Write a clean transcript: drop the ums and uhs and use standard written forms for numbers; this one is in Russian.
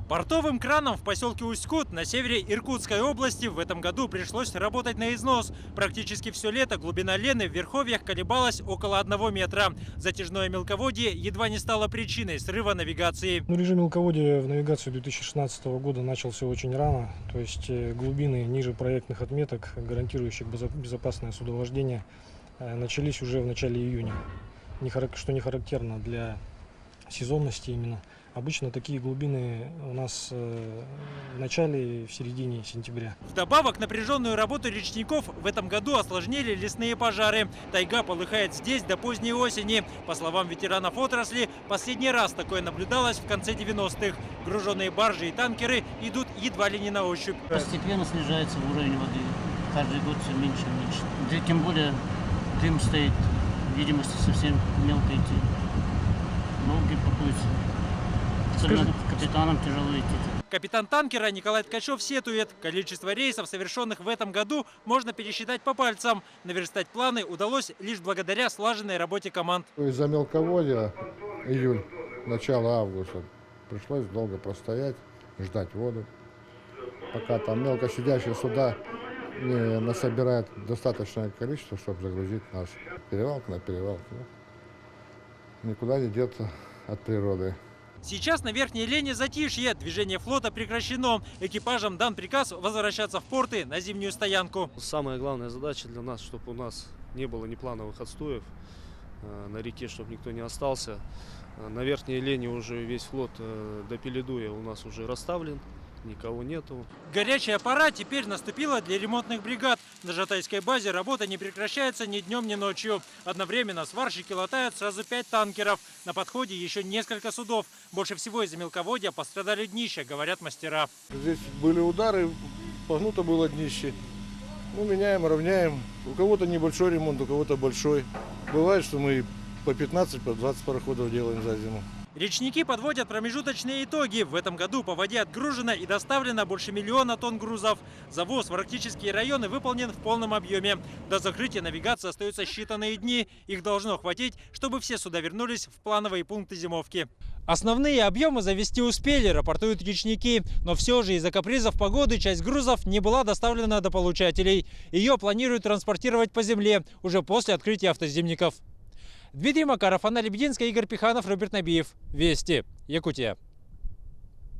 Портовым кранам в поселке Усть-Кут на севере Иркутской области в этом году пришлось работать на износ. Практически все лето глубина Лены в верховьях колебалась около 1 метра. Затяжное мелководье едва не стало причиной срыва навигации. Режим мелководья в навигацию 2016 года начался очень рано. То есть глубины ниже проектных отметок, гарантирующих безопасное судовождение, начались уже в начале июня. Что не характерно для сезонности именно. Обычно такие глубины у нас в начале и в середине сентября. Вдобавок, напряженную работу речников в этом году осложнили лесные пожары. Тайга полыхает здесь до поздней осени. По словам ветеранов отрасли, последний раз такое наблюдалось в конце 90-х. Груженные баржи и танкеры идут едва ли не на ощупь. Постепенно снижается уровень воды. Каждый год все меньше и меньше. Да, тем более дым стоит, видимости совсем мелко идти. Ноги путаются. Особенно капитанам тяжело идти. Капитан танкера Николай Ткачев сетует. Количество рейсов, совершенных в этом году, можно пересчитать по пальцам. Наверстать планы удалось лишь благодаря слаженной работе команд. Из-за мелководья июль, начало августа пришлось долго простоять, ждать воду. Пока там мелкосидящие суда не насобирают достаточное количество, чтобы загрузить нас. Перевалка на перевалку. Никуда не деться от природы. Сейчас на Верхней Лене затишье, движение флота прекращено. Экипажам дан приказ возвращаться в порты на зимнюю стоянку. Самая главная задача для нас, чтобы у нас не было неплановых отстоев на реке, чтобы никто не остался. На Верхней Лене уже весь флот до Пеледуя у нас уже расставлен. Никого нету. Горячая пора теперь наступила для ремонтных бригад. На Жатайской базе работа не прекращается ни днем, ни ночью. Одновременно сварщики латают сразу 5 танкеров. На подходе еще несколько судов. Больше всего из-за мелководья пострадали днища, говорят мастера. Здесь были удары, погнуто было днище. Меняем, равняем. У кого-то небольшой ремонт, у кого-то большой. Бывает, что мы по 15, по 20 пароходов делаем за зиму. Речники подводят промежуточные итоги. В этом году по воде отгружено и доставлено больше 1 000 000 тонн грузов. Завоз в арктические районы выполнен в полном объеме. До закрытия навигации остаются считанные дни. Их должно хватить, чтобы все суда вернулись в плановые пункты зимовки. Основные объемы завезти успели, рапортуют речники. Но все же из-за капризов погоды часть грузов не была доставлена до получателей. Ее планируют транспортировать по земле уже после открытия автозимников. Дмитрий Макаров, Анна Лебединская, Игорь Пиханов, Роберт Набиев. Вести. Якутия.